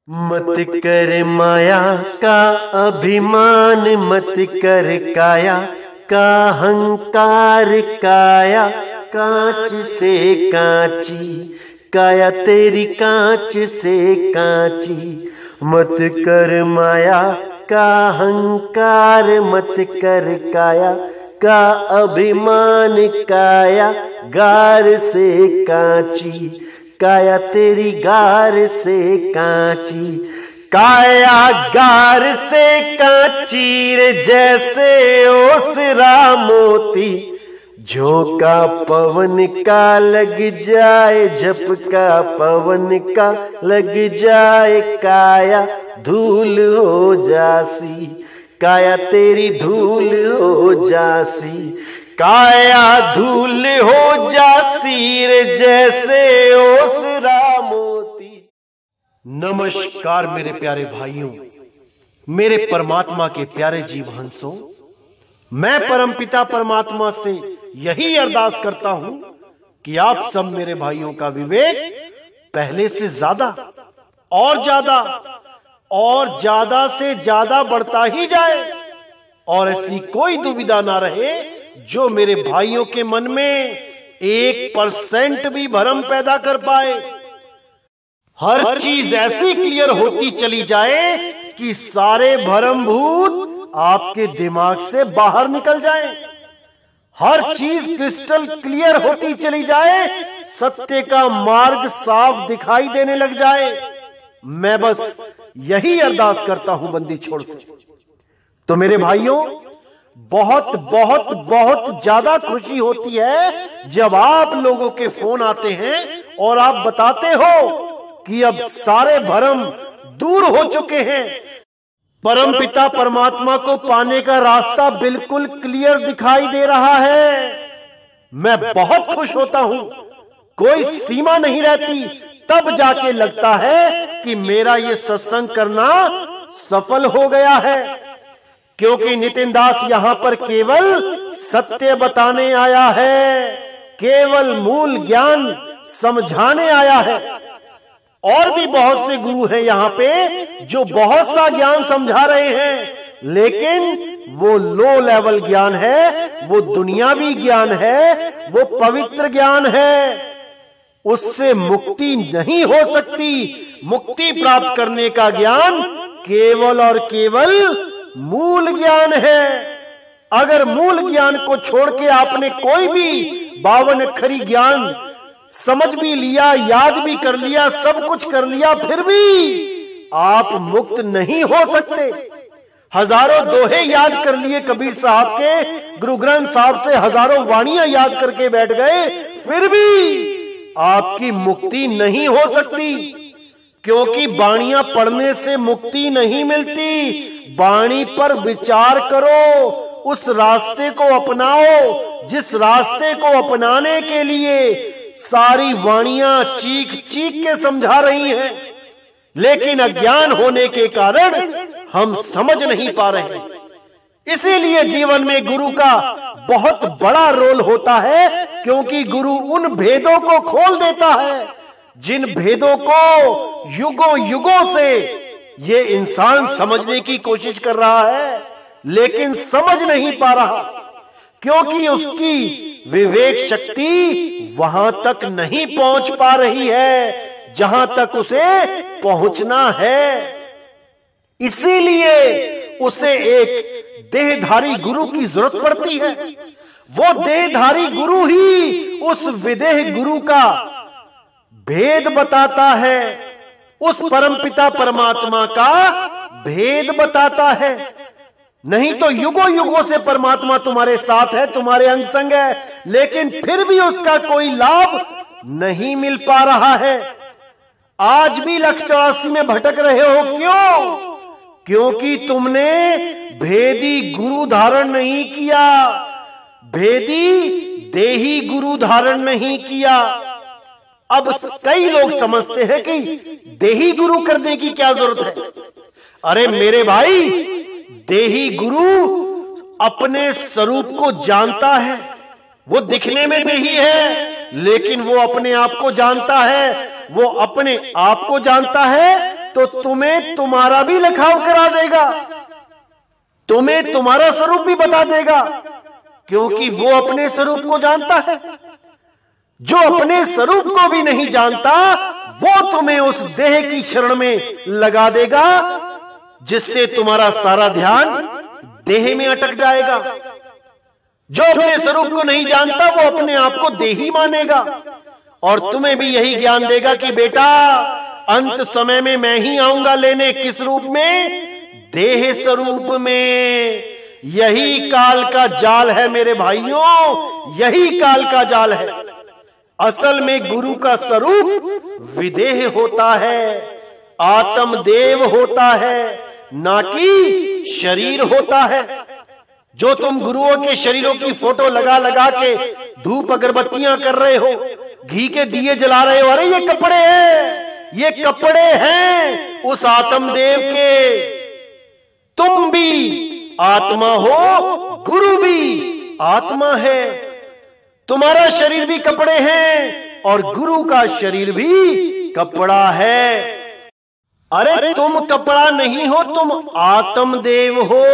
मत कर माया का अभिमान, मत कर काया का अहंकार। काया कांच से कांची, काया तेरी कांच से कांची। मत कर माया का अहंकार, मत कर काया का अभिमान। काया गार से कांची, काया तेरी गार से कांची। काया गार से कांची रे, जैसे ओसरा मोती। झोंका पवन का लग जाए, झपका पवन का लग जाए। काया धूल हो जासी, काया तेरी धूल हो जासी। काया धूल हो जासी रे, जैसे ओसरा मोती। नमस्कार मेरे प्यारे भाइयों, मेरे परमात्मा के प्यारे जीव हंसों। मैं परमपिता परमात्मा से यही अरदास करता हूं कि आप सब मेरे भाइयों का विवेक पहले से ज्यादा और ज्यादा और ज्यादा से ज्यादा बढ़ता ही जाए, और ऐसी कोई दुविधा ना रहे जो मेरे भाइयों के मन में 1% भी भ्रम पैदा कर पाए। हर चीज ऐसी क्लियर होती चली जाए कि सारे भ्रम भूत आपके दिमाग से बाहर निकल जाए। हर चीज क्रिस्टल क्लियर होती चली जाए, सत्य का मार्ग साफ दिखाई देने लग जाए। मैं बस यही अरदास करता हूं बंदी छोड़ से। तो मेरे भाइयों, बहुत बहुत बहुत ज्यादा खुशी होती है जब आप लोगों के फोन आते हैं और आप बताते हो कि अब सारे भ्रम दूर हो चुके हैं, परमपिता परमात्मा को पाने का रास्ता बिल्कुल क्लियर दिखाई दे रहा है। मैं बहुत खुश होता हूं, कोई सीमा नहीं रहती। तब जाके लगता है कि मेरा ये सत्संग करना सफल हो गया है, क्योंकि नितिन दास यहां पर केवल सत्य बताने आया है, केवल मूल ज्ञान समझाने आया है। और भी बहुत से गुरु हैं यहाँ पे जो बहुत सा ज्ञान समझा रहे हैं, लेकिन वो लो लेवल ज्ञान है, वो दुनियावी ज्ञान है, वो पवित्र ज्ञान है। उससे मुक्ति नहीं हो सकती। मुक्ति प्राप्त करने का ज्ञान केवल और केवल मूल ज्ञान है। अगर मूल ज्ञान को छोड़ के आपने कोई भी 52 अक्षरी ज्ञान समझ भी लिया, याद भी कर लिया, सब कुछ कर लिया, फिर भी आप मुक्त नहीं हो सकते। हजारों दोहे याद कर लिए कबीर साहब के, गुरु ग्रंथ साहब से हजारों वाणियां याद करके बैठ गए, फिर भी आपकी मुक्ति नहीं हो सकती, क्योंकि वाणियां पढ़ने से मुक्ति नहीं मिलती। वाणी पर विचार करो, उस रास्ते को अपनाओ जिस रास्ते को अपनाने के लिए सारी वाणियां चीख चीख के समझा रही हैं, लेकिन अज्ञान होने के कारण हम समझ नहीं पा रहे। इसीलिए जीवन में गुरु का बहुत बड़ा रोल होता है, क्योंकि गुरु उन भेदों को खोल देता है जिन भेदों को युगों युगों से ये इंसान समझने की कोशिश कर रहा है, लेकिन समझ नहीं पा रहा, क्योंकि उसकी विवेक शक्ति वहां तक नहीं पहुंच पा रही है जहां तक उसे पहुंचना है। इसीलिए उसे एक देहधारी गुरु की जरूरत पड़ती है। वो देहधारी गुरु ही उस विदेह गुरु का भेद बताता है, उस परमपिता परमात्मा का भेद बताता है। नहीं तो युगों युगों से परमात्मा तुम्हारे साथ है, तुम्हारे अंग संग है, लेकिन फिर भी उसका कोई लाभ नहीं मिल पा रहा है। आज भी 184 में भटक रहे हो, क्यों? क्योंकि तुमने भेदी गुरु धारण नहीं किया, भेदी देही गुरु धारण नहीं किया। अब कई लोग समझते हैं कि देही गुरु करने की क्या जरूरत है। अरे मेरे भाई, देही गुरु अपने स्वरूप को जानता है। वो दिखने में देही है, लेकिन वो अपने आप को जानता है। वो अपने आप को जानता है तो तुम्हें तुम्हारा भी लिखाव करा देगा, तुम्हें तुम्हारा स्वरूप भी बता देगा, क्योंकि वो अपने स्वरूप को जानता है। जो अपने स्वरूप को भी नहीं जानता वो तुम्हें उस देह की शरण में लगा देगा, जिससे तुम्हारा सारा ध्यान देह में अटक जाएगा। जो अपने स्वरूप को नहीं जानता वो अपने आप को देही मानेगा और तुम्हें भी यही ज्ञान देगा कि बेटा अंत समय में मैं ही आऊंगा लेने। किस रूप में? देह स्वरूप में। यही काल का जाल है मेरे भाइयों, यही काल का जाल है। असल में गुरु का स्वरूप विदेह होता है, आत्मदेव होता है, ना कि शरीर होता है। जो तुम गुरुओं के शरीरों की फोटो लगा लगा के धूप अगरबत्तियां कर रहे हो, घी के दिए जला रहे हो, अरे ये कपड़े हैं, ये कपड़े हैं उस आत्मदेव के। तुम भी आत्मा हो, गुरु भी आत्मा है। तुम्हारा शरीर भी कपड़े हैं और गुरु का शरीर भी कपड़ा है। अरे तुम कपड़ा नहीं हो, तुम आत्मदेव हो।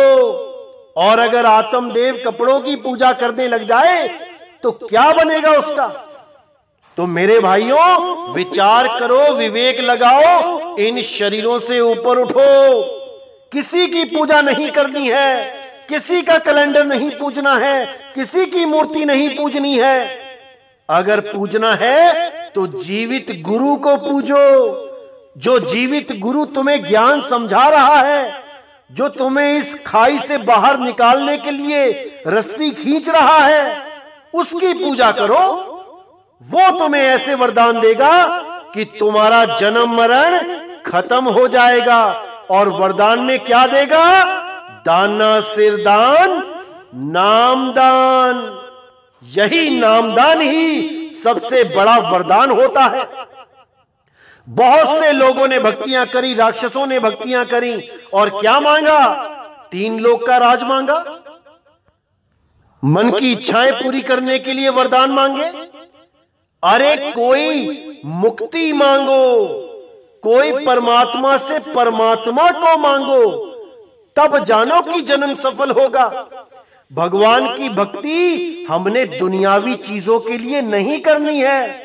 और अगर आत्मदेव कपड़ों की पूजा करने लग जाए तो क्या बनेगा उसका? तो मेरे भाइयों विचार करो, विवेक लगाओ, इन शरीरों से ऊपर उठो। किसी की पूजा नहीं करनी है, किसी का कैलेंडर नहीं पूजना है, किसी की मूर्ति नहीं पूजनी है। अगर पूजना है तो जीवित गुरु को पूजो। जो जीवित गुरु तुम्हें ज्ञान समझा रहा है, जो तुम्हें इस खाई से बाहर निकालने के लिए रस्सी खींच रहा है, उसकी पूजा करो। वो तुम्हें ऐसे वरदान देगा कि तुम्हारा जन्म मरण खत्म हो जाएगा। और वरदान में क्या देगा? दाना सिरदान, नामदान। यही नामदान ही सबसे बड़ा वरदान होता है। बहुत से लोगों ने भक्तियां करी, राक्षसों ने भक्तियां करी और क्या मांगा? 3 लोक का राज मांगा। मन की इच्छाएं पूरी करने के लिए वरदान मांगे। अरे कोई मुक्ति मांगो, कोई परमात्मा से परमात्मा को मांगो, तब जानो कि जन्म सफल होगा। भगवान की भक्ति हमने दुनियावी चीजों के लिए नहीं करनी है।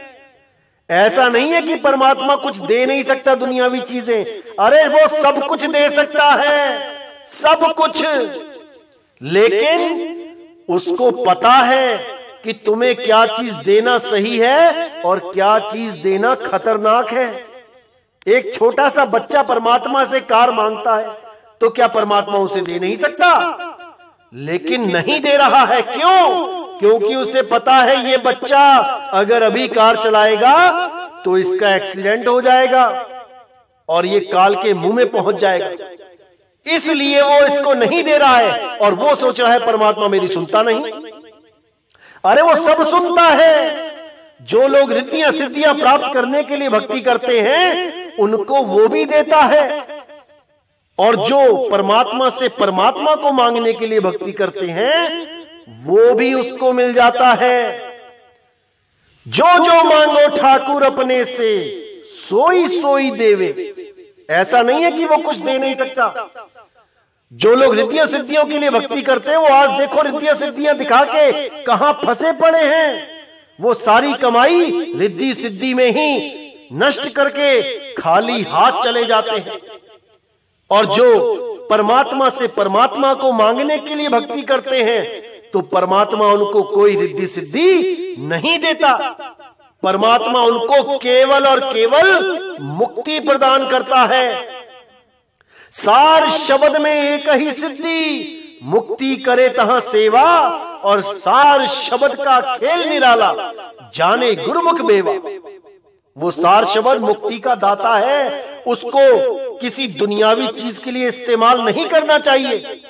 ऐसा नहीं है कि परमात्मा कुछ दे नहीं सकता दुनियावी चीजें। अरे वो सब कुछ दे सकता है, सब कुछ। लेकिन उसको पता है कि तुम्हें क्या चीज देना सही है और क्या चीज देना खतरनाक है। एक छोटा सा बच्चा परमात्मा से कार मांगता है तो क्या परमात्मा उसे दे नहीं सकता? लेकिन नहीं दे रहा है। क्यों? क्योंकि उसे पता है ये बच्चा अगर अभी कार चलाएगा तो इसका एक्सीडेंट हो जाएगा और ये काल के मुंह में पहुंच जाएगा। इसलिए वो इसको नहीं दे रहा है और वो सोच रहा है परमात्मा मेरी सुनता नहीं। अरे वो सब सुनता है। जो लोग रिद्धियां सिद्धियां प्राप्त करने के लिए भक्ति करते हैं उनको वो भी देता है, और जो परमात्मा से परमात्मा को मांगने के लिए भक्ति करते हैं वो भी उसको मिल जाता है। जो जो मांगो ठाकुर अपने से, सोई सोई देवे। ऐसा नहीं है कि वो कुछ दे नहीं सकता। जो लोग रिद्धियां सिद्धियों के लिए भक्ति करते हैं वो आज देखो रिद्धियां सिद्धियां दिखा के कहां फंसे पड़े हैं। वो सारी कमाई रिद्धि सिद्धि में ही नष्ट करके खाली हाथ चले जाते हैं। और जो परमात्मा से परमात्मा को मांगने के लिए भक्ति करते हैं तो परमात्मा उनको कोई रिद्धि सिद्धि नहीं देता। परमात्मा उनको केवल और केवल मुक्ति प्रदान करता है। सार शब्द में एक ही सिद्धि, मुक्ति करे तहां सेवा, और सार शब्द का खेल निराला, जाने गुरुमुख बेवा। वो सार शब्द मुक्ति का दाता है, उसको किसी दुनियावी चीज के लिए इस्तेमाल नहीं करना चाहिए।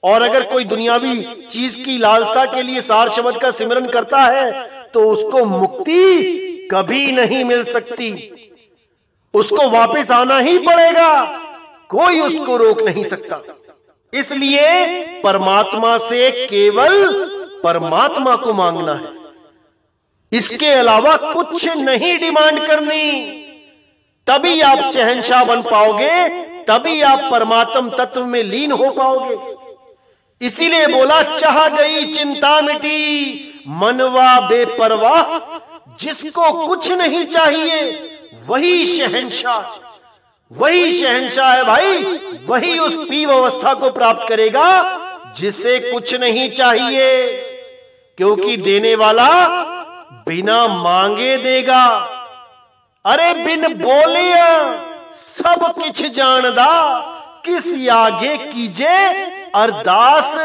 और अगर कोई दुनियावी चीज की लालसा के लिए सार शब्द का सिमरन करता है तो उसको मुक्ति कभी नहीं मिल सकती। उसको वापस आना ही पड़ेगा, कोई उसको रोक नहीं सकता। इसलिए परमात्मा से केवल परमात्मा को मांगना है, इसके अलावा कुछ नहीं डिमांड करनी। तभी आप शहंशाह बन पाओगे, तभी आप परमात्म तत्व में लीन हो पाओगे। इसीलिए बोला चाह गई चिंता मिटी, मनवा बेपरवाह, जिसको कुछ नहीं चाहिए वही शहंशाह, वही शहंशाह है भाई। वही उस पीव अवस्था को प्राप्त करेगा जिसे कुछ नहीं चाहिए, क्योंकि देने वाला बिना मांगे देगा। अरे बिन बोलिया सब किछ जानदा, किस आगे कीजे अरदास।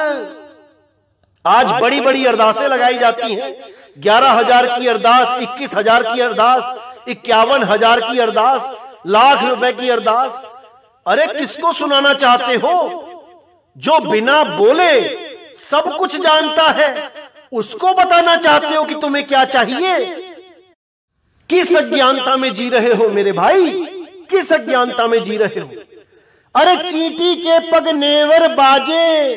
आज बड़ी बड़ी अरदासें लगाई जाती हैं, 11,000 की अरदास, 21,000 की अरदास, 51,000 की अरदास, लाख रुपए की अरदास। अरे किसको सुनाना चाहते हो? जो बिना बोले सब कुछ जानता है, उसको बताना चाहते हो कि तुम्हें क्या चाहिए? किस अज्ञानता में जी रहे हो मेरे भाई, किस अज्ञानता में जी रहे हो? अरे चींटी के पग नेवर बाजे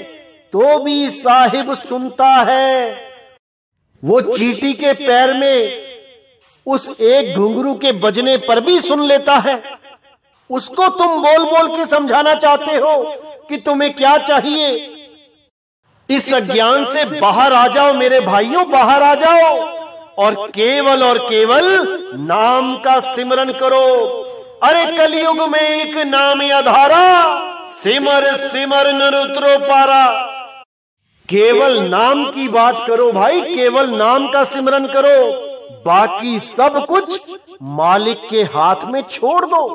तो भी साहिब सुनता है। वो चींटी के पैर में उस एक घुंघरू के बजने पर भी सुन लेता है। उसको तुम बोल बोल के समझाना चाहते हो कि तुम्हें क्या चाहिए? इस अज्ञान से बाहर आ जाओ मेरे भाइयों, बाहर आ जाओ और केवल नाम का सिमरन करो। अरे कलयुग में एक नाम आधारा, सिमर सिमर नर उतरो पारा। केवल नाम की बात करो भाई, केवल नाम का सिमरन करो, बाकी सब कुछ मालिक के हाथ में छोड़ दो।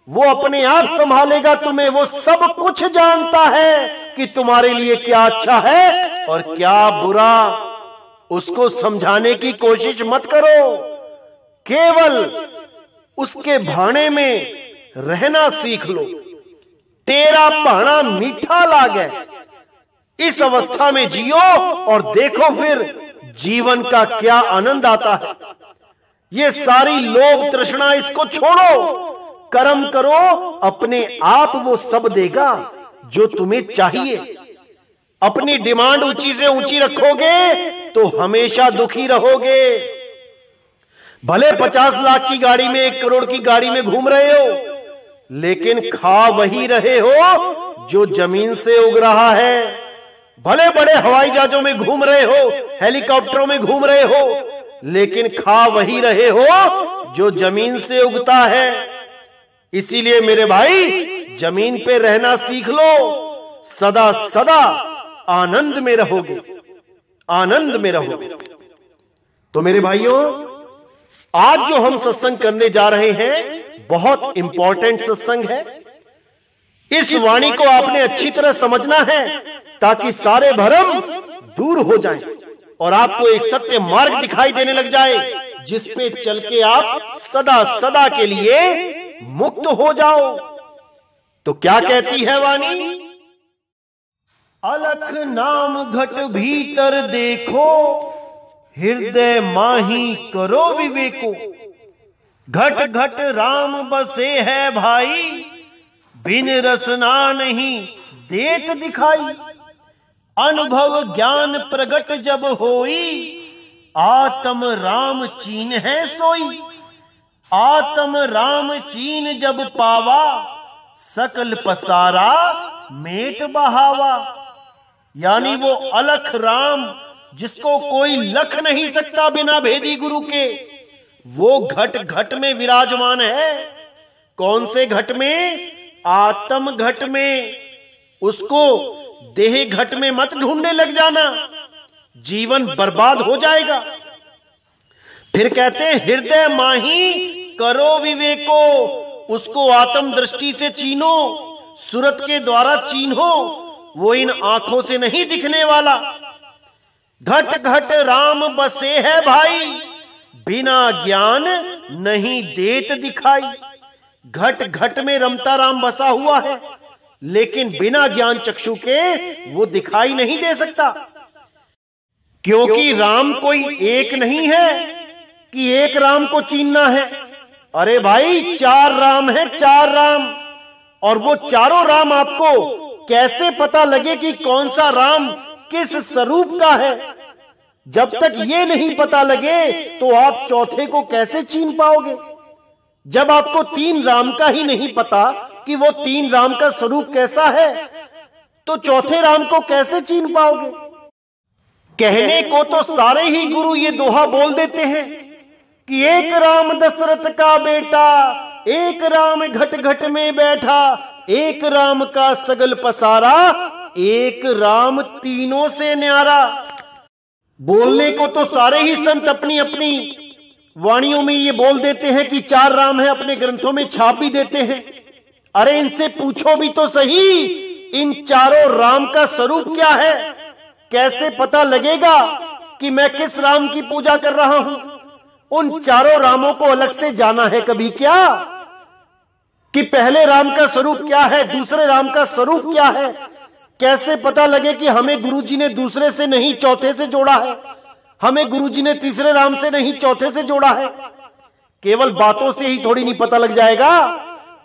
वो अपने आप संभालेगा तुम्हें। वो सब कुछ जानता है कि तुम्हारे लिए क्या अच्छा है और क्या बुरा। उसको समझाने की कोशिश मत करो, केवल उसके भाने में रहना सीख लो। तेरा भाना मीठा लागे, इस अवस्था में जियो और देखो फिर जीवन का क्या आनंद आता है। ये सारी लोभ तृष्णा इसको छोड़ो, कर्म करो, अपने आप वो सब देगा जो तुम्हें चाहिए। अपनी डिमांड ऊंची से ऊंची रखोगे तो हमेशा दुखी रहोगे। भले 50 लाख की गाड़ी में, 1 करोड़ की गाड़ी में घूम रहे हो, लेकिन खा वही रहे हो जो जमीन से उग रहा है। भले बड़े हवाई जहाजों में घूम रहे हो, हेलीकॉप्टरों में घूम रहे हो, लेकिन खा वही रहे हो जो जमीन से उगता है। इसीलिए मेरे भाई जमीन पे रहना सीख लो, सदा सदा आनंद में रहोगे, आनंद में रहोगे। तो मेरे भाइयों, आज जो हम सत्संग करने जा रहे हैं बहुत इंपॉर्टेंट सत्संग है। इस वाणी को आपने अच्छी तरह समझना है ताकि सारे भ्रम दूर हो जाएं और आपको एक सत्य मार्ग दिखाई देने लग जाए जिस पे चल के आप सदा सदा के लिए मुक्त हो जाओ। तो क्या कहती है वाणी? अलख नाम घट भीतर देखो, हृदय माही करो विवेको। घट घट राम बसे है भाई, बिन रसना नहीं देत दिखाई। अनुभव ज्ञान प्रगट जब होई, आत्म राम चीन है सोई। आत्म राम चीन जब पावा, सकल पसारा मेट बहावा। यानी वो अलख राम जिसको कोई लख नहीं सकता बिना भेदी गुरु के, वो घट घट में विराजमान है। कौन से घट में? आत्म घट में। उसको देह घट में मत ढूंढने लग जाना, जीवन बर्बाद हो जाएगा। फिर कहते हैं हृदय माही करो विवेको। उसको आत्म दृष्टि से चीनो, सूरत के द्वारा चीन्हो, वो इन आंखों से नहीं दिखने वाला। घट घट राम बसे है भाई, बिना ज्ञान नहीं देत दिखाई। घट घट में रमता राम बसा हुआ है, लेकिन बिना ज्ञान चक्षु के वो दिखाई नहीं दे सकता, क्योंकि राम कोई एक नहीं है कि एक राम को चीनना है। अरे भाई 4 राम है, 4 राम। और वो चारों राम आपको कैसे पता लगे कि कौन सा राम किस स्वरूप का है? जब तक ये नहीं पता लगे तो आप चौथे को कैसे चीन पाओगे? जब आपको तीन राम का ही नहीं पता कि वो तीन राम का स्वरूप कैसा है, तो चौथे राम को कैसे चीन पाओगे? कहने को तो सारे ही गुरु ये दोहा बोल देते हैं कि एक राम दशरथ का बेटा, एक राम घट घट में बैठा, एक राम का सगल पसारा, एक राम तीनों से न्यारा। बोलने को तो सारे ही संत अपनी अपनी वाणियों में ये बोल देते हैं कि चार राम है, अपने ग्रंथों में छाप भी देते हैं। अरे इनसे पूछो भी तो सही, इन चारों राम का स्वरूप क्या है? कैसे पता लगेगा कि मैं किस राम की पूजा कर रहा हूं? उन चारों रामों को अलग से जाना है कभी क्या? कि पहले राम का स्वरूप क्या है, दूसरे राम का स्वरूप क्या है? कैसे पता लगे कि हमें गुरुजी ने दूसरे से नहीं चौथे से जोड़ा है, हमें गुरुजी ने तीसरे राम से नहीं चौथे से जोड़ा है? केवल बातों से ही थोड़ी नहीं पता लग जाएगा,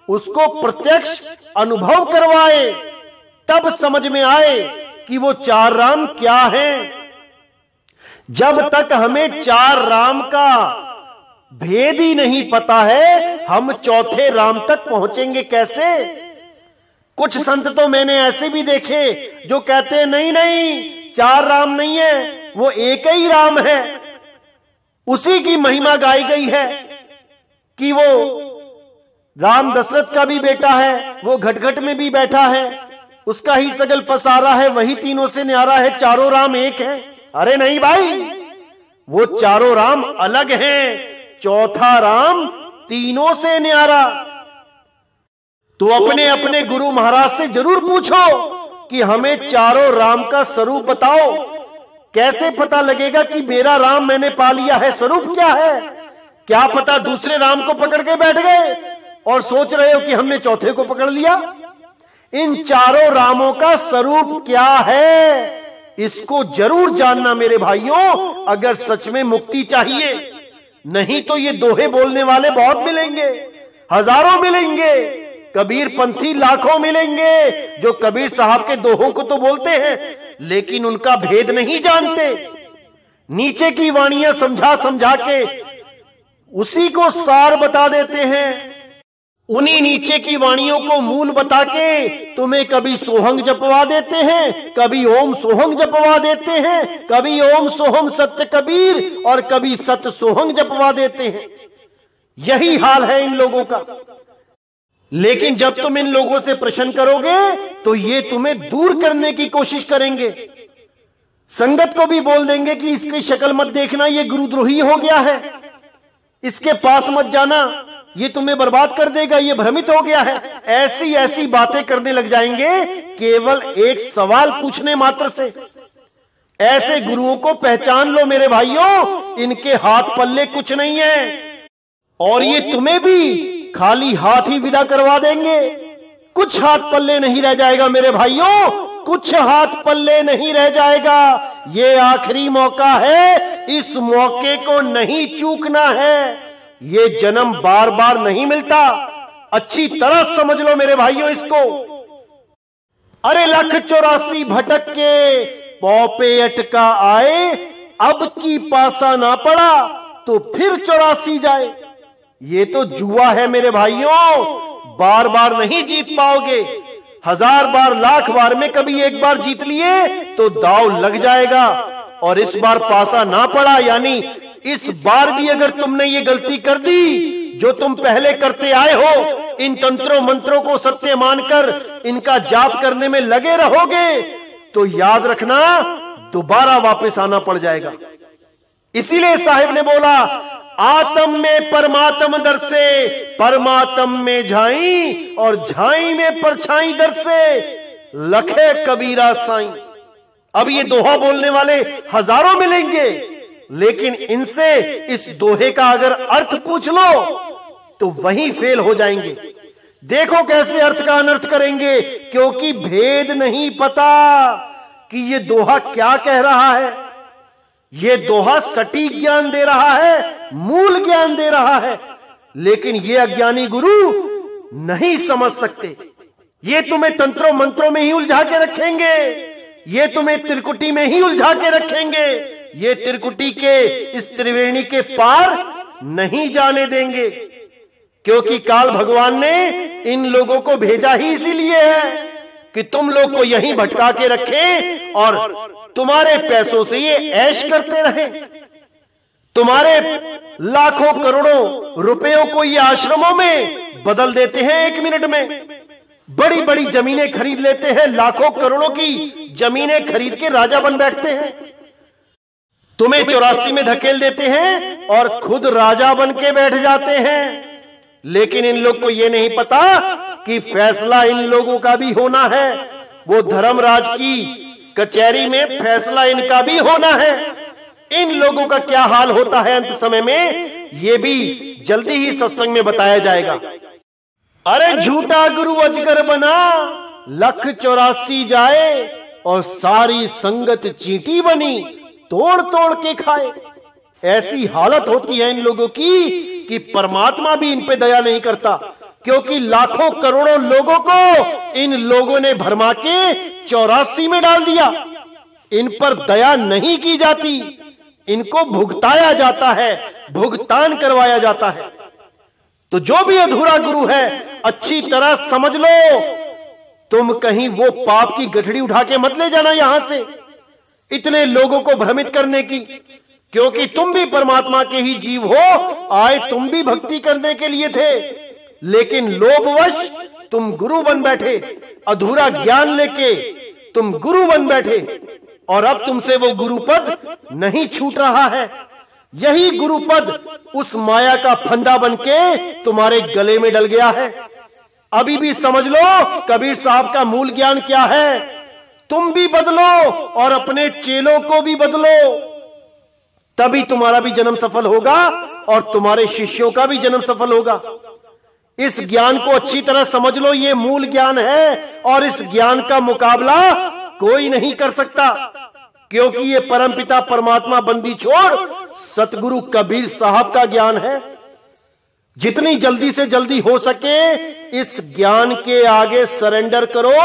उसको प्रत्यक्ष अनुभव करवाए तब समझ में आए कि वो चार राम क्या हैं। जब तक हमें चार राम का भेद ही नहीं पता है, हम चौथे राम तक पहुंचेंगे कैसे? कुछ संत तो मैंने ऐसे भी देखे जो कहते हैं नहीं नहीं, चार राम नहीं है, वो एक ही राम है। उसी की महिमा गाई गई है कि वो राम दशरथ का भी बेटा है, वो घट घट में भी बैठा है, उसका ही सगल पसारा है, वही तीनों से न्यारा है, चारों राम एक है। अरे नहीं भाई, वो चारों राम अलग हैं, चौथा राम तीनों से न्यारा। तो अपने अपने गुरु महाराज से जरूर पूछो कि हमें चारों राम का स्वरूप बताओ। कैसे पता लगेगा कि मेरा राम मैंने पा लिया है? स्वरूप क्या है? क्या पता दूसरे राम को पकड़ के बैठ गए और सोच रहे हो कि हमने चौथे को पकड़ लिया। इन चारों रामों का स्वरूप क्या है, इसको जरूर जानना मेरे भाइयों, अगर सच में मुक्ति चाहिए। नहीं तो ये दोहे बोलने वाले बहुत मिलेंगे, हजारों मिलेंगे, कबीर पंथी लाखों मिलेंगे, जो कबीर साहब के दोहों को तो बोलते हैं लेकिन उनका भेद नहीं जानते। नीचे की वाणियां समझा समझा के उसी को सार बता देते हैं। उन्हीं नीचे की वाणियों को मूल बता के तुम्हें कभी सोहंग जपवा देते हैं, कभी ओम सोहंग जपवा देते हैं, कभी ओम सोहम सत्य कबीर और कभी सत्य सोहंग जपवा देते हैं। यही हाल है इन लोगों का। लेकिन जब तुम इन लोगों से प्रश्न करोगे तो ये तुम्हें दूर करने की कोशिश करेंगे। संगत को भी बोल देंगे कि इसकी शक्ल मत देखना, ये गुरुद्रोही हो गया है, इसके पास मत जाना, ये तुम्हें बर्बाद कर देगा, ये भ्रमित हो गया है। ऐसी ऐसी बातें करने लग जाएंगे केवल एक सवाल पूछने मात्र से। ऐसे गुरुओं को पहचान लो मेरे भाइयों, इनके हाथ पल्ले कुछ नहीं है और ये तुम्हें भी खाली हाथ ही विदा करवा देंगे। कुछ हाथ पल्ले नहीं रह जाएगा मेरे भाइयों, कुछ हाथ पल्ले नहीं रह जाएगा। ये आखिरी मौका है, इस मौके को नहीं चूकना है। ये जन्म बार बार नहीं मिलता, अच्छी तरह समझ लो मेरे भाइयों इसको। अरे 1,84 भटक के पौ पे अटका आए, अब की पासा ना पड़ा तो फिर 84 जाए। ये तो जुआ है मेरे भाइयों, बार बार नहीं जीत पाओगे। 1000 बार लाख बार में कभी एक बार जीत लिए तो दांव लग जाएगा। और इस बार पासा ना पड़ा, यानी इस बार भी अगर तुमने ये गलती कर दी जो तुम पहले करते आए हो, इन तंत्रों मंत्रों को सत्य मानकर इनका जाप करने में लगे रहोगे, तो याद रखना दोबारा वापस आना पड़ जाएगा। इसीलिए साहिब ने बोला, आत्म में परमात्म दर से, परमात्म में झाई और झाई में परछाई दर से, लखे कबीरा साईं। अब ये दोहा बोलने वाले हजारों मिलेंगे, लेकिन इनसे इस दोहे का अगर अर्थ पूछ लो तो वहीं फेल हो जाएंगे। देखो कैसे अर्थ का अनर्थ करेंगे, क्योंकि भेद नहीं पता कि ये दोहा क्या कह रहा है। ये दोहा सटीक ज्ञान दे रहा है, मूल ज्ञान दे रहा है, लेकिन ये अज्ञानी गुरु नहीं समझ सकते। ये तुम्हें तंत्रों मंत्रों में ही उलझा के रखेंगे, ये तुम्हें त्रिकुटी में ही उलझा के रखेंगे, ये त्रिकुटी के इस त्रिवेणी के पार नहीं जाने देंगे। क्योंकि काल भगवान ने इन लोगों को भेजा ही इसीलिए है कि तुम लोग को यहीं भटका के रखें और तुम्हारे पैसों से ये ऐश करते रहे। तुम्हारे लाखों करोड़ों रुपयों को ये आश्रमों में बदल देते हैं 1 मिनट में। बड़ी बड़ी जमीनें खरीद लेते हैं, लाखों करोड़ों की जमीनें खरीद के राजा बन बैठते हैं। तुम्हें 84 में धकेल देते हैं और खुद राजा बन के बैठ जाते हैं। लेकिन इन लोग को यह नहीं पता कि फैसला इन लोगों का भी होना है। वो धर्मराज की कचहरी में फैसला इनका भी होना है। इन लोगों का क्या हाल होता है अंत समय में, यह भी जल्दी ही सत्संग में बताया जाएगा। अरे झूठा गुरु अजगर बना, 1,84 जाए और सारी संगत चींटी बनी, तोड़ तोड़ के खाए। ऐसी हालत होती है इन लोगों की कि परमात्मा भी इन पे दया नहीं करता, क्योंकि लाखों करोड़ों लोगों को इन लोगों ने भरमा के 84 में डाल दिया। इन पर दया नहीं की जाती, इनको भुगताया जाता है, भुगतान करवाया जाता है। तो जो भी अधूरा गुरु है, अच्छी तरह समझ लो, तुम कहीं वो पाप की गठड़ी उठा के मत ले जाना यहां से, इतने लोगों को भ्रमित करने की। क्योंकि तुम भी परमात्मा के ही जीव हो, आए तुम भी भक्ति करने के लिए थे, लेकिन लोभवश तुम गुरु बन बैठे, अधूरा ज्ञान लेके तुम गुरु बन बैठे, और अब तुमसे वो गुरु पद नहीं छूट रहा है। यही गुरु पद उस माया का फंदा बनके तुम्हारे गले में डल गया है। अभी भी समझ लो कबीर साहब का मूल ज्ञान क्या है। तुम भी बदलो और अपने चेलों को भी बदलो, तभी तुम्हारा भी जन्म सफल होगा और तुम्हारे शिष्यों का भी जन्म सफल होगा। इस ज्ञान को अच्छी तरह समझ लो, ये मूल ज्ञान है और इस ज्ञान का मुकाबला कोई नहीं कर सकता, क्योंकि ये परमपिता परमात्मा बंदी छोड़ सतगुरु कबीर साहब का ज्ञान है। जितनी जल्दी से जल्दी हो सके इस ज्ञान के आगे सरेंडर करो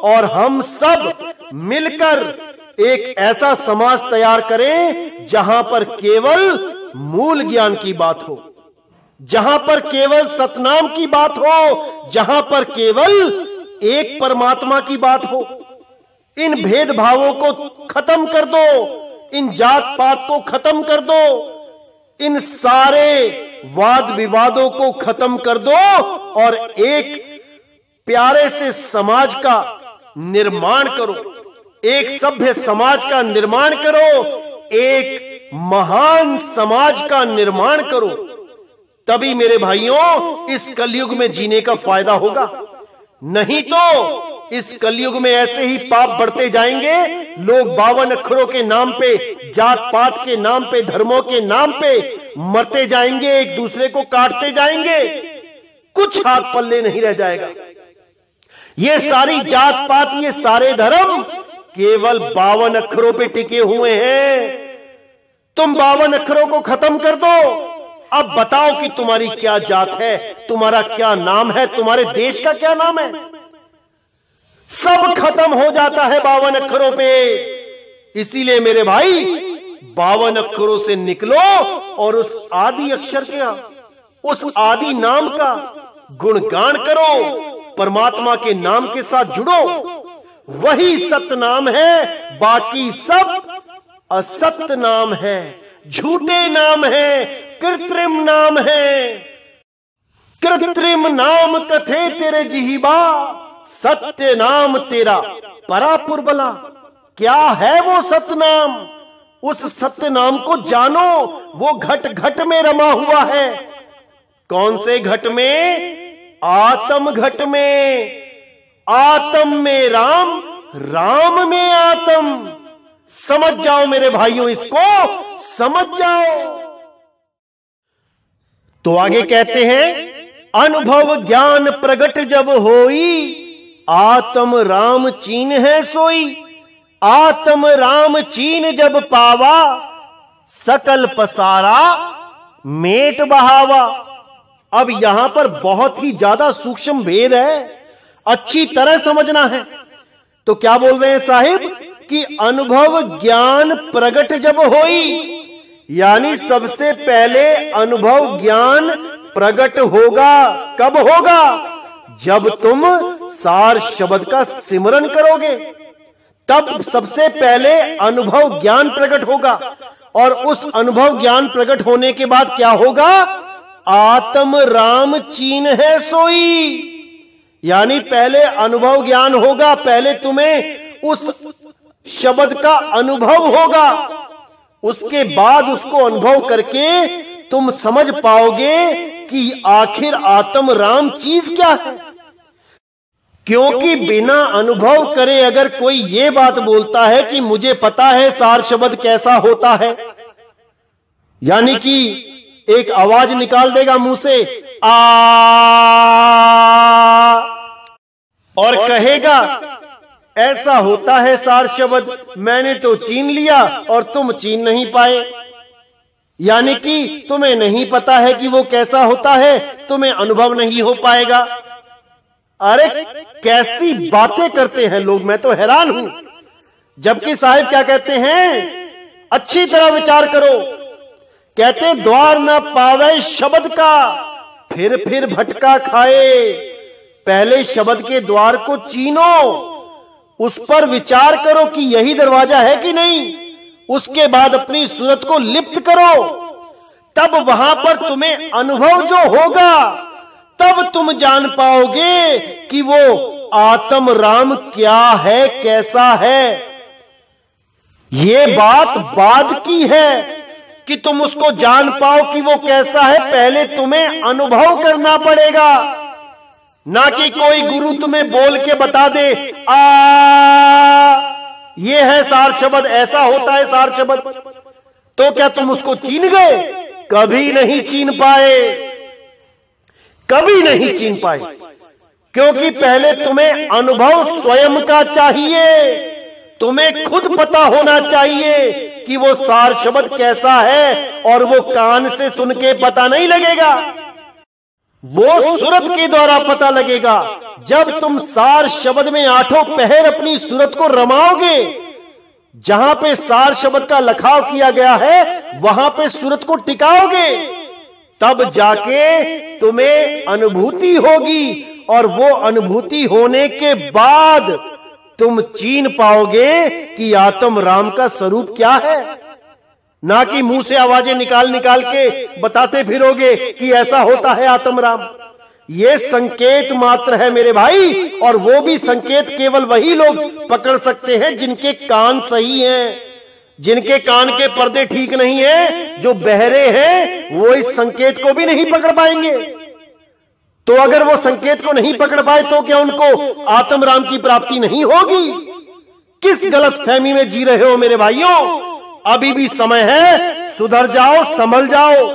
और हम सब मिलकर एक ऐसा समाज तैयार करें जहां पर केवल मूल ज्ञान की बात हो, जहां पर केवल सतनाम की बात हो, जहां पर केवल एक परमात्मा की बात हो। इन भेदभावों को खत्म कर दो, इन जात पात को खत्म कर दो, इन सारे वाद विवादों को खत्म कर दो और एक प्यारे से समाज का निर्माण करो, एक सभ्य समाज का निर्माण करो, एक महान समाज का निर्माण करो। तभी मेरे भाइयों इस कलयुग में जीने का फायदा होगा। नहीं तो इस कलयुग में ऐसे ही पाप बढ़ते जाएंगे। लोग 52 अक्षरों के नाम पे, जात पात के नाम पे, धर्मों के नाम पे मरते जाएंगे, एक दूसरे को काटते जाएंगे, कुछ हाथ पल्ले नहीं रह जाएगा। ये सारी जात पात, ये सारे धर्म केवल 52 अक्षरों पे टिके हुए हैं। तुम 52 अक्षरों को खत्म कर दो। अब बताओ कि तुम्हारी क्या जात है, तुम्हारा क्या नाम है, तुम्हारे देश का क्या नाम है। सब खत्म हो जाता है 52 अक्षरों पे। इसीलिए मेरे भाई 52 अक्षरों से निकलो और उस आदि अक्षर का, उस आदि नाम का गुणगान करो, परमात्मा के नाम के साथ जुड़ो। वही सत्य नाम है, बाकी सब असत्य नाम है, झूठे नाम है, कृत्रिम नाम है। कृत्रिम नाम कथे तेरे जिहिबा, सत्य नाम तेरा परापुर बला। क्या है वो सत्य नाम? उस सत्य नाम को जानो, वो घट घट में रमा हुआ है। कौन से घट में? आत्म घट में। आत्म में राम, राम में आत्म। समझ जाओ मेरे भाइयों, इसको समझ जाओ। तो आगे कहते हैं, अनुभव ज्ञान प्रगट जब होई, आत्म राम चीन है सोई। आत्म राम चीन जब पावा, सकल पसारा मेट बहावा। अब यहां पर बहुत ही ज्यादा सूक्ष्म भेद है, अच्छी तरह समझना है। तो क्या बोल रहे हैं साहिब कि अनुभव ज्ञान प्रगट जब होई, यानी सबसे पहले अनुभव ज्ञान प्रकट होगा। कब होगा? जब तुम सार शब्द का सिमरन करोगे, तब सबसे पहले अनुभव ज्ञान प्रकट होगा। और उस अनुभव ज्ञान प्रकट होने के बाद क्या होगा? आत्म राम चीन है सोई। यानी पहले अनुभव ज्ञान होगा, पहले तुम्हें उस शब्द का अनुभव होगा, उसके बाद उसको अनुभव करके तुम समझ पाओगे कि आखिर आत्म राम चीज क्या है। क्योंकि बिना अनुभव करे अगर कोई ये बात बोलता है कि मुझे पता है सार शब्द कैसा होता है, यानी कि एक आवाज निकाल देगा मुंह से आ, और कहेगा ऐसा होता है सार शब्द, मैंने तो चीन लिया और तुम चीन नहीं पाए, यानी कि तुम्हें नहीं पता है कि वो कैसा होता है, तुम्हें अनुभव नहीं हो पाएगा। अरे कैसी बातें करते हैं लोग, मैं तो हैरान हूं। जबकि साहिब क्या कहते हैं? अच्छी तरह विचार करो। कहते द्वार न पावे शब्द का, फिर भटका खाए। पहले शब्द के द्वार को चीनो, उस पर विचार करो कि यही दरवाजा है कि नहीं, उसके बाद अपनी सूरत को लिप्त करो, तब वहां पर तुम्हें अनुभव जो होगा, तब तुम जान पाओगे कि वो आत्म राम क्या है, कैसा है। ये बात बाद की है कि तुम उसको जान पाओ कि वो कैसा है, पहले तुम्हें अनुभव करना पड़ेगा। ना कि कोई गुरु तुम्हें बोल के बता दे ये है सार शब्द, ऐसा होता है सार शब्द, तो क्या तुम उसको चीन गए? कभी नहीं चीन पाए, कभी नहीं चीन पाए। क्योंकि पहले तुम्हें अनुभव स्वयं का चाहिए, तुम्हें खुद पता होना चाहिए कि वो सार शब्द कैसा है, और वो कान से सुन के पता नहीं लगेगा, वो सूरत के द्वारा पता लगेगा। जब तुम सार शब्द में आठों पहर अपनी सूरत को रमाओगे, जहां पे सार शब्द का लखाव किया गया है वहां पे सूरत को टिकाओगे, तब जाके तुम्हें अनुभूति होगी, और वो अनुभूति होने के बाद तुम चीन पाओगे कि आत्म राम का स्वरूप क्या है। ना कि मुंह से आवाजें निकाल निकाल के बताते फिरोगे कि ऐसा होता है आत्म राम। ये संकेत मात्र है मेरे भाई, और वो भी संकेत केवल वही लोग पकड़ सकते हैं जिनके कान सही हैं, जिनके कान के पर्दे ठीक नहीं हैं, जो बहरे हैं वो इस संकेत को भी नहीं पकड़ पाएंगे। तो अगर वो संकेत को नहीं पकड़ पाए तो क्या उनको आत्म राम की प्राप्ति नहीं होगी? किस गलत फहमी में जी रहे हो मेरे भाइयों? अभी भी समय है, सुधर जाओ, संभल जाओ।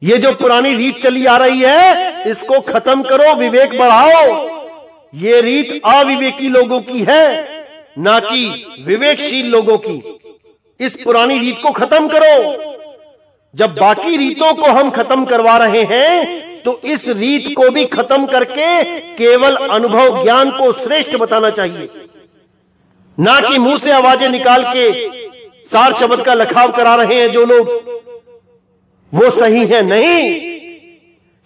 ये जो पुरानी रीत चली आ रही है इसको खत्म करो, विवेक बढ़ाओ। ये रीत अविवेकी लोगों की है, ना कि विवेकशील लोगों की। इस पुरानी रीत को खत्म करो। जब बाकी रीतों को हम खत्म करवा रहे हैं तो इस रीत को भी खत्म करके केवल अनुभव ज्ञान को श्रेष्ठ बताना चाहिए, ना कि मुंह से आवाजें निकाल के सार शब्द का लखाव करा रहे हैं जो लोग, वो सही है नहीं।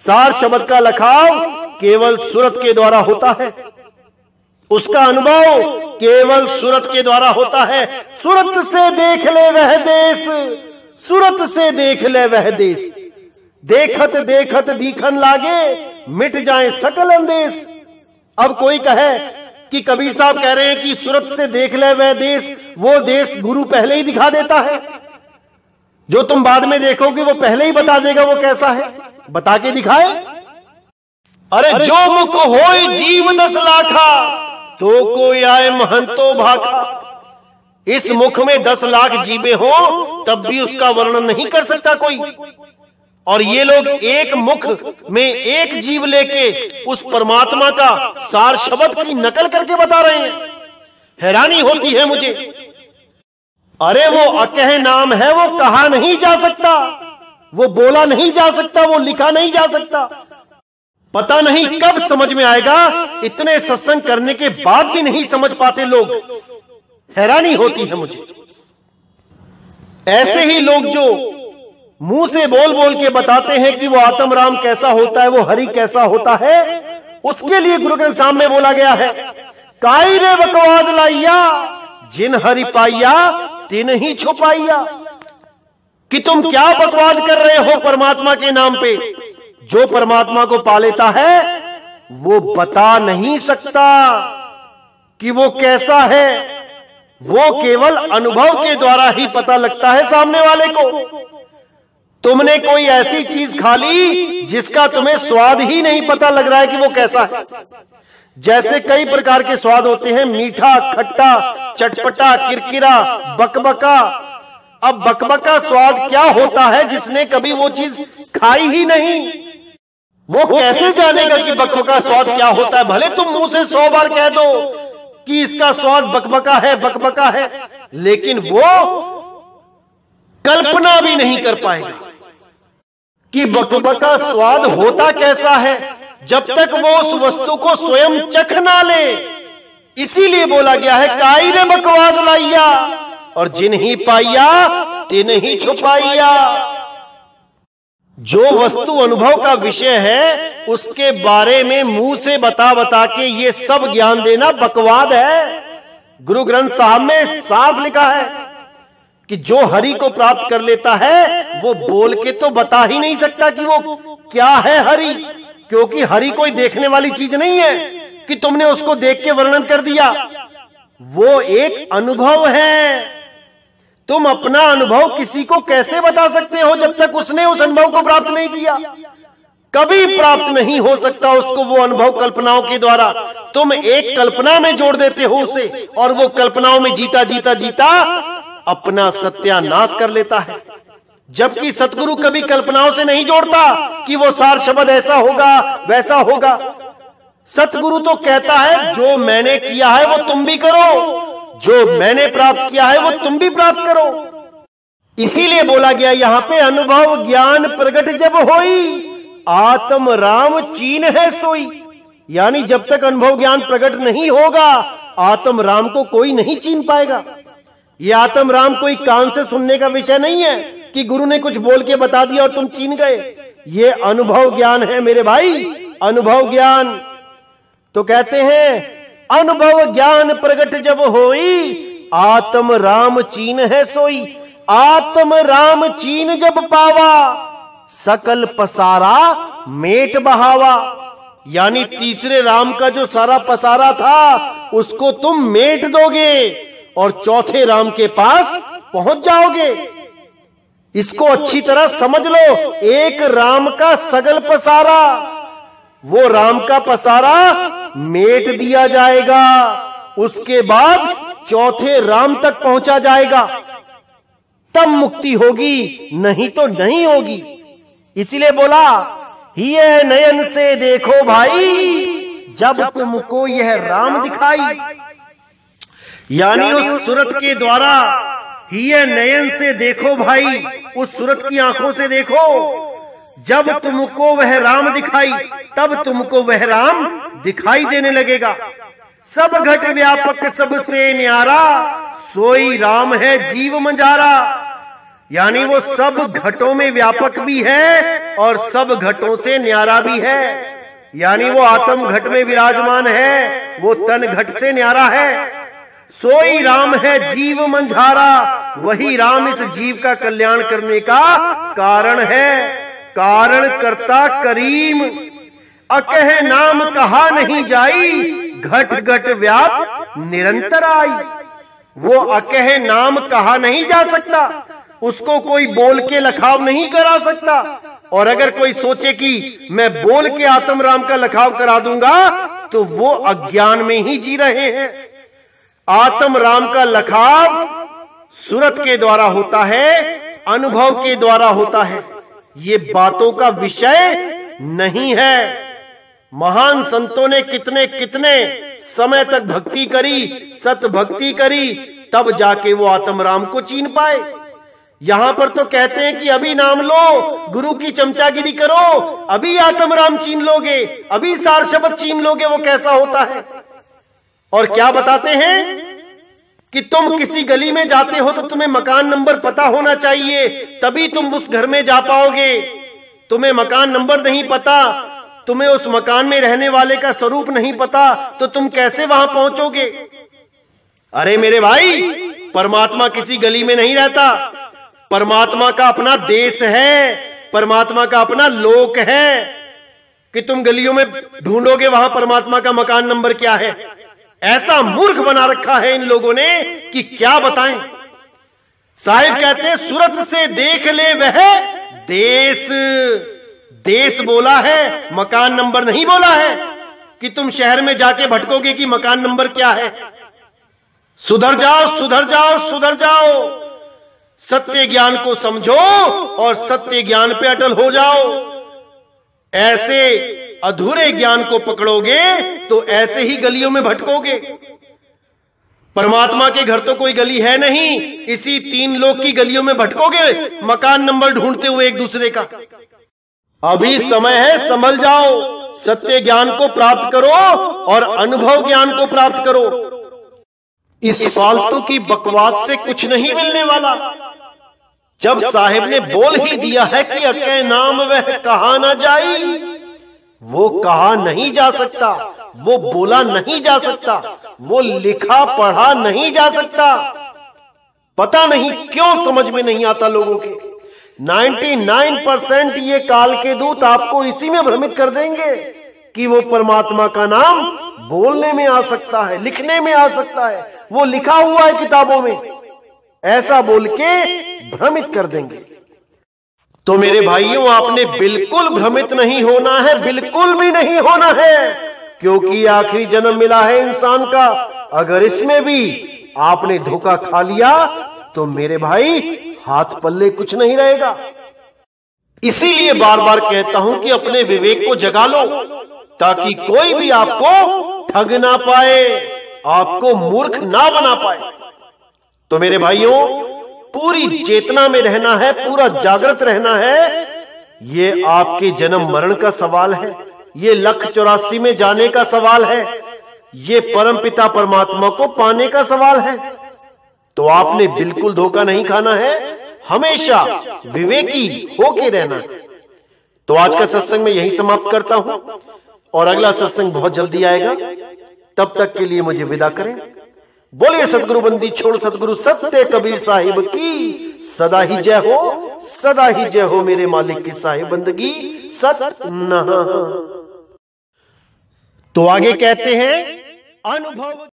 सार शब्द का लखाव केवल सूरत के द्वारा होता है, उसका अनुभव केवल सूरत के द्वारा होता है। सूरत से देख ले वह देश, सूरत से देख ले वह देश, देखत देखत दीखन लागे, मिट जाए सकल अंदेश। अब कोई कहे कि कबीर साहब कह रहे हैं कि सूरत से देख ले वह देश, वो देश गुरु पहले ही दिखा देता है, जो तुम बाद में देखोगे वो पहले ही बता देगा वो कैसा है, बता के दिखाए। अरे जो मुख होए जीव 10 लाखा, तो कोई आए महंतो भाखा। इस मुख में 10 लाख जीवे हो तब भी उसका वर्णन नहीं कर सकता कोई, और ये लोग एक मुख में एक जीव लेके उस परमात्मा का सार शब्द की नकल करके बता रहे हैं। हैरानी होती है मुझे। अरे वो अकह नाम है, वो कहा नहीं जा सकता, वो बोला नहीं जा सकता, वो लिखा नहीं जा सकता। पता नहीं कब समझ में आएगा, इतने सत्संग करने के बाद भी नहीं समझ पाते लोग। हैरानी होती है मुझे। ऐसे ही लोग जो मुंह से बोल बोल के बताते हैं कि वो आत्म राम कैसा होता है, वो हरि कैसा होता है। उसके लिए गुरु ग्रंथ साहब में बोला गया है, काई रे बकवाद लाइया, जिन हरि पाइया तिन ही छुपाइया। कि तुम क्या बकवाद कर रहे हो परमात्मा के नाम पे। जो परमात्मा को पा लेता है वो बता नहीं सकता कि वो कैसा है, वो केवल अनुभव के द्वारा ही पता लगता है सामने वाले को। तुमने कोई ऐसी चीज खा ली जिसका तुम्हें स्वाद ही नहीं पता लग रहा है कि वो कैसा है। जैसे कई प्रकार के स्वाद होते हैं, मीठा, खट्टा, चटपटा, किरकिरा, बकबका। अब बकबका स्वाद क्या होता है जिसने कभी वो चीज खाई ही नहीं, वो कैसे जानेगा कि बकबका स्वाद क्या होता है। भले तुम मुंह से 100 बार कह दो कि इसका स्वाद बकबका है, बकबका है, लेकिन वो कल्पना भी नहीं कर पाएगा कि बकबका स्वाद होता कैसा है जब तक वो उस वस्तु को स्वयं चख ना ले। इसीलिए बोला गया है, काई रे बकवाद लाइया, और जिन ही पाइया तिन ही छुपाइया। जो वस्तु अनुभव का विषय है उसके बारे में मुंह से बता बता के ये सब ज्ञान देना बकवाद है। गुरु ग्रंथ साहब में साफ लिखा है कि जो हरि को प्राप्त कर लेता है वो बोल के तो बता ही नहीं सकता कि वो क्या है हरि, क्योंकि हरि कोई देखने वाली चीज नहीं है कि तुमने उसको देख के वर्णन कर दिया। वो एक अनुभव है। तुम अपना अनुभव किसी को कैसे बता सकते हो जब तक उसने उस अनुभव को प्राप्त नहीं किया। कभी प्राप्त नहीं हो सकता उसको वो अनुभव कल्पनाओं के द्वारा। तुम एक कल्पना में जोड़ देते हो उसे, और वो कल्पनाओं में जीता जीता जीता अपना सत्यानाश कर लेता है। जबकि सतगुरु कभी कल्पनाओं से नहीं जोड़ता कि वो सार शब्द ऐसा होगा वैसा होगा। सतगुरु तो कहता है जो मैंने किया है वो तुम भी करो, जो मैंने प्राप्त किया है वो तुम भी प्राप्त करो। इसीलिए बोला गया यहां पे, अनुभव ज्ञान प्रगट जब होई, आत्म राम चीन है सोई। यानी जब तक अनुभव ज्ञान प्रकट नहीं होगा आत्म राम को कोई नहीं चीन पाएगा। ये आत्म राम कोई कान से सुनने का विषय नहीं है कि गुरु ने कुछ बोल के बता दिया और तुम चीन गए। ये अनुभव ज्ञान है मेरे भाई, अनुभव ज्ञान। तो कहते हैं, अनुभव ज्ञान प्रगट जब होई, आत्म राम चीन है सोई। आत्म राम चीन जब पावा, सकल पसारा मेट बहावा। यानी तीसरे राम का जो सारा पसारा था उसको तुम मेट दोगे और चौथे राम के पास पहुंच जाओगे। इसको अच्छी तरह समझ लो। एक राम का सगल पसारा, वो राम का पसारा मेट दिया जाएगा, उसके बाद चौथे राम तक पहुंचा जाएगा, तब मुक्ति होगी, नहीं तो नहीं होगी। इसीलिए बोला, ये नयन से देखो भाई जब तुमको यह राम दिखाई। यानी उस सूरत के द्वारा, ये नयन से देखो भाई, उस सूरत की आंखों से देखो। जब तुमको वह राम दिखाई तब तुमको वह राम दिखाई देने लगेगा। सब घट व्यापक सबसे न्यारा, सोई राम है जीव मंजारा। यानी वो सब घटों में व्यापक भी है और सब घटों से न्यारा भी है। यानी वो आत्म घट में विराजमान है, वो तन घट से न्यारा है। सोई राम है जीव मंझारा, वही राम इस जीव का कल्याण करने का कारण है। कारण करता करीम, अकह नाम कहा नहीं जाई, घट घट व्याप निरंतर आई। वो अकह नाम कहा नहीं जा सकता, उसको कोई बोल के लखाव नहीं करा सकता। और अगर कोई सोचे कि मैं बोल के आत्म राम का लखाव करा दूंगा तो वो अज्ञान में ही जी रहे हैं। आत्म राम का लखाव सूरत के द्वारा होता है, अनुभव के द्वारा होता है। ये बातों का विषय नहीं है। महान संतों ने कितने कितने समय तक भक्ति करी, सत भक्ति करी, तब जाके वो आत्म राम को चीन पाए। यहां पर तो कहते हैं कि अभी नाम लो, गुरु की चमचागिरी करो, अभी आत्म राम चीन लोगे, अभी सार शब्द चीन लोगे वो कैसा होता है। और क्या बताते हैं कि तुम किसी गली में जाते हो तो तुम्हें मकान नंबर पता होना चाहिए, तभी तुम उस घर में जा पाओगे। तुम्हें मकान नंबर नहीं पता, तुम्हें उस मकान में रहने वाले का स्वरूप नहीं पता, तो तुम कैसे वहां पहुंचोगे? अरे मेरे भाई, परमात्मा किसी गली में नहीं रहता। परमात्मा का अपना देश है, परमात्मा का अपना लोक है कि तुम गलियों में ढूंढोगे वहां परमात्मा का मकान नंबर क्या है। ऐसा मूर्ख बना रखा है इन लोगों ने कि क्या बताएं। साहिब कहते हैं, सूरत से देख ले वह देश। देश बोला है, मकान नंबर नहीं बोला है कि तुम शहर में जाके भटकोगे कि मकान नंबर क्या है। सुधर जाओ, सुधर जाओ, सुधर जाओ। सत्य ज्ञान को समझो और सत्य ज्ञान पे अटल हो जाओ। ऐसे अधूरे ज्ञान को पकड़ोगे तो ऐसे ही गलियों में भटकोगे। परमात्मा के घर तो कोई गली है नहीं, इसी तीन लोक की गलियों में भटकोगे मकान नंबर ढूंढते हुए एक दूसरे का। अभी समय है, संभल जाओ। सत्य ज्ञान को प्राप्त करो और अनुभव ज्ञान को प्राप्त करो। इस फालतू की बकवास से कुछ नहीं मिलने वाला। जब साहिब ने बोल ही दिया है कि अके नाम वह कहा ना जाई, वो कहा नहीं जा सकता, वो बोला नहीं जा सकता, वो लिखा पढ़ा नहीं जा सकता। पता नहीं क्यों समझ में नहीं आता लोगों के। 99% ये काल के दूत आपको इसी में भ्रमित कर देंगे कि वो परमात्मा का नाम बोलने में आ सकता है, लिखने में आ सकता है, वो लिखा हुआ है किताबों में, ऐसा बोल के भ्रमित कर देंगे। तो मेरे भाइयों, आपने बिल्कुल भ्रमित नहीं होना है, बिल्कुल भी नहीं होना है, क्योंकि आखिरी जन्म मिला है इंसान का। अगर इसमें भी आपने धोखा खा लिया तो मेरे भाई हाथ पल्ले कुछ नहीं रहेगा। इसीलिए बार बार कहता हूं कि अपने विवेक को जगा लो, ताकि कोई भी आपको ठग ना पाए, आपको मूर्ख ना बना पाए। तो मेरे भाइयों, पूरी चेतना में रहना है, पूरा जागृत रहना है। ये आपके जन्म मरण का सवाल है, ये 1,84 में जाने का सवाल है, ये परमपिता परमात्मा को पाने का सवाल है। तो आपने बिल्कुल धोखा नहीं खाना है, हमेशा विवेकी होके रहना है। तो आज का सत्संग मैं यही समाप्त करता हूं और अगला सत्संग बहुत जल्दी आएगा। तब तक के लिए मुझे विदा करें। बोलिए सतगुरु बंदी छोड़ सतगुरु सत्य कबीर साहिब की सदा ही जय हो, सदा ही जय हो मेरे मालिक की साहिब बंदगी सत न। तो आगे कहते हैं, अनुभव